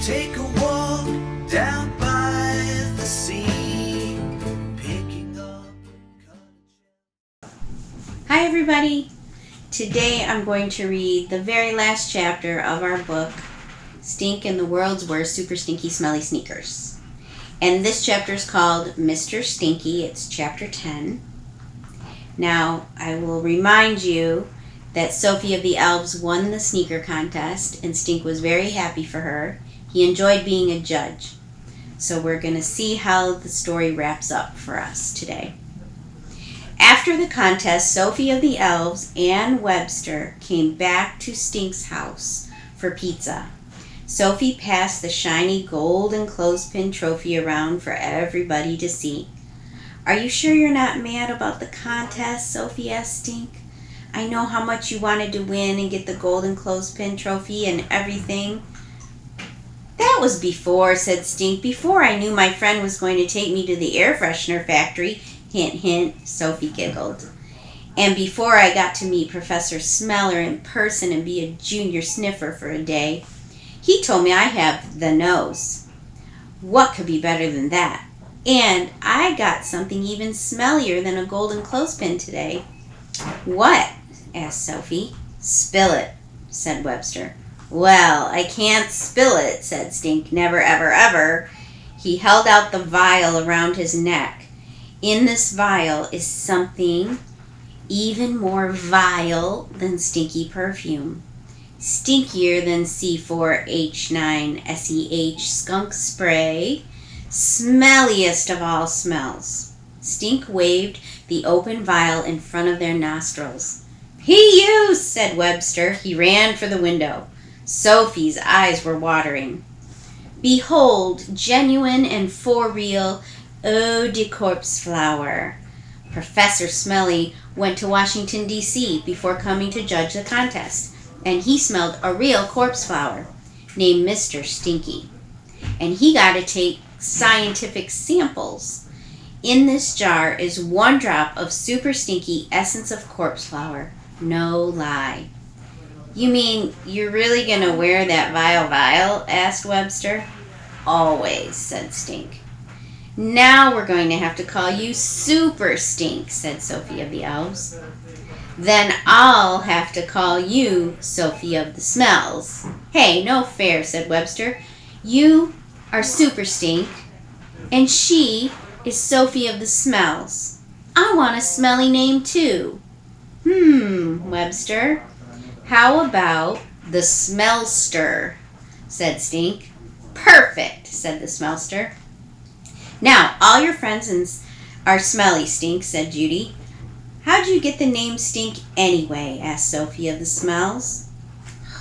Take a walk down by the sea, picking up. Hi everybody! Today I'm going to read the very last chapter of our book, Stink and the World's Worst Super Stinky Smelly Sneakers. And this chapter is called Mr. Stinky. It's chapter 10. Now, I will remind you that Sophie of the Elves won the sneaker contest and Stink was very happy for her. He enjoyed being a judge. So we're going to see how the story wraps up for us today. After the contest, Sophie of the Elves and Webster came back to Stink's house for pizza. Sophie passed the shiny golden clothespin trophy around for everybody to see. "Are you sure you're not mad about the contest?" Sophie asked Stink. "I know how much you wanted to win and get the golden clothespin trophy and everything." "That was before," said Stink. "Before I knew my friend was going to take me to the air freshener factory." Hint, hint, Sophie giggled. "And before I got to meet Professor Smeller in person and be a junior sniffer for a day. He told me I have the nose. What could be better than that? And I got something even smellier than a golden clothespin today." "What?" asked Sophie. "Spill it," said Webster. "Well, I can't spill it," said Stink. "Never, ever, ever." He held out the vial around his neck. In this vial is something even more vile than stinky perfume. Stinkier than C4H9SEH skunk spray. Smelliest of all smells. Stink waved the open vial in front of their nostrils. "P.U.," said Webster. He ran for the window. Sophie's eyes were watering. "Behold, genuine and for real eau de corpse flower. Professor Smelly went to Washington, D.C. before coming to judge the contest, and he smelled a real corpse flower named Mr. Stinky. And he got to take scientific samples. In this jar is 1 drop of super stinky essence of corpse flower. No lie." "You mean you're really going to wear that vial?" asked Webster. "Always," said Stink. "Now we're going to have to call you Super Stink," said Sophie of the Elves. "Then I'll have to call you Sophie of the Smells." "Hey, no fair," said Webster. "You are Super Stink, and she is Sophie of the Smells. I want a smelly name too." Webster. "How about the Smellster?" said Stink. "Perfect," said the Smellster. "Now, all your friends are smelly, Stink," said Judy. "How'd you get the name Stink anyway?" asked Sophie of the Smells.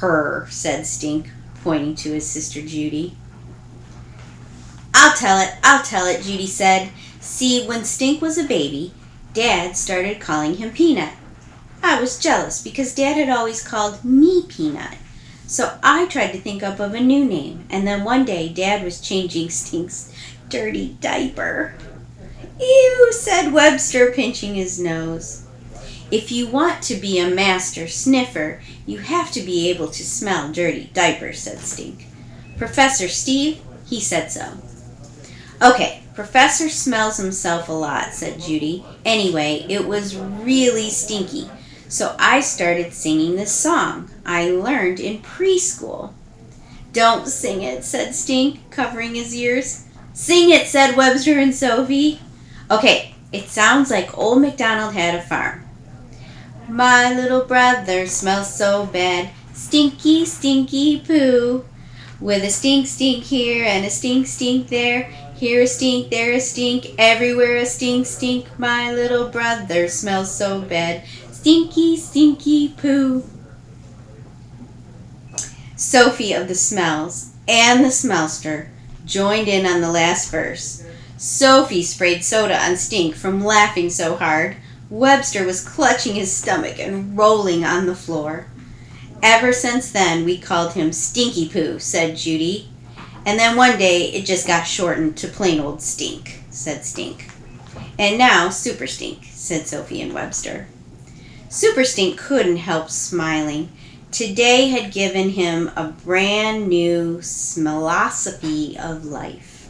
"Her," said Stink, pointing to his sister Judy. I'll tell it, Judy said. "See, when Stink was a baby, Dad started calling him Peanut. I was jealous because Dad had always called me Peanut. So I tried to think up of a new name, and then one day Dad was changing Stink's dirty diaper." "Ew," said Webster, pinching his nose. "If you want to be a master sniffer, you have to be able to smell dirty diapers," said Stink. "Professor Steve, he said so." "Okay, Professor smells himself a lot," said Judy. "Anyway, it was really stinky. So I started singing this song I learned in preschool." "Don't sing it," said Stink, covering his ears. "Sing it," said Webster and Sophie. "Okay, it sounds like Old MacDonald had a farm. My little brother smells so bad, stinky, stinky poo. With a stink, stink here and a stink, stink there. Here a stink, there a stink, everywhere a stink, stink. My little brother smells so bad, stinky, stinky poo." Sophie of the Smells and the Smellster joined in on the last verse. Sophie sprayed soda on Stink from laughing so hard. Webster was clutching his stomach and rolling on the floor. "Ever since then, we called him Stinky Poo," said Judy. "And then one day, it just got shortened to plain old Stink," said Stink. "And now, Super Stink," said Sophie and Webster. Super Stink couldn't help smiling. Today had given him a brand new philosophy of life.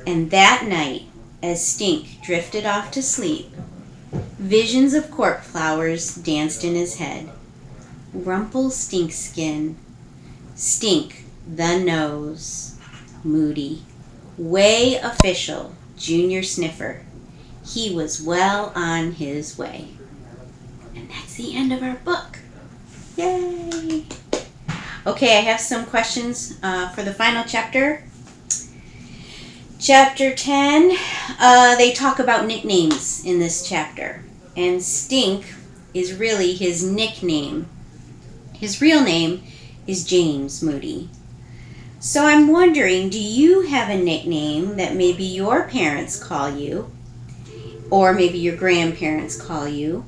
And that night, as Stink drifted off to sleep, visions of cork flowers danced in his head. Rumpelstiltskin, Stink the Nose, Moody, way official, junior sniffer. He was well on his way. And that's the end of our book. Yay! Okay, I have some questions for the final chapter. Chapter 10, they talk about nicknames in this chapter. And Stink is really his nickname. His real name is James Moody. So I'm wondering, do you have a nickname that maybe your parents call you, or maybe your grandparents call you?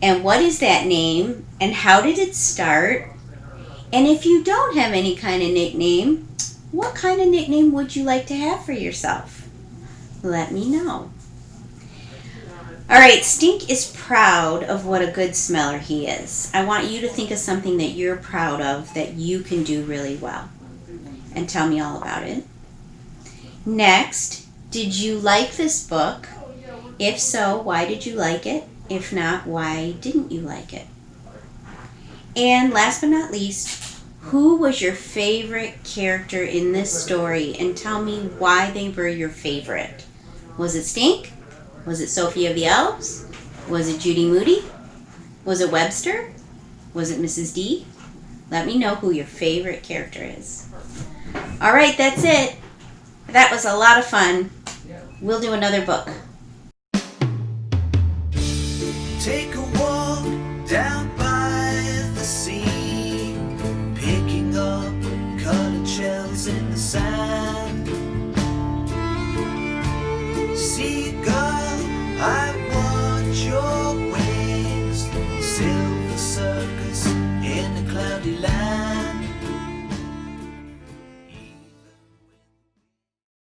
And what is that name, and how did it start? And if you don't have any kind of nickname, what kind of nickname would you like to have for yourself? Let me know. All right, Stink is proud of what a good smeller he is. I want you to think of something that you're proud of that you can do really well. And tell me all about it. Next, did you like this book? If so, why did you like it? If not, why didn't you like it? And last but not least, who was your favorite character in this story? And tell me why they were your favorite. Was it Stink? Was it Sophie of the Elves? Was it Judy Moody? Was it Webster? Was it Mrs. D? Let me know who your favorite character is. All right, that's it. That was a lot of fun. We'll do another book. Take a walk down by the sea, picking up colored shells in the sand. Seagull, I want your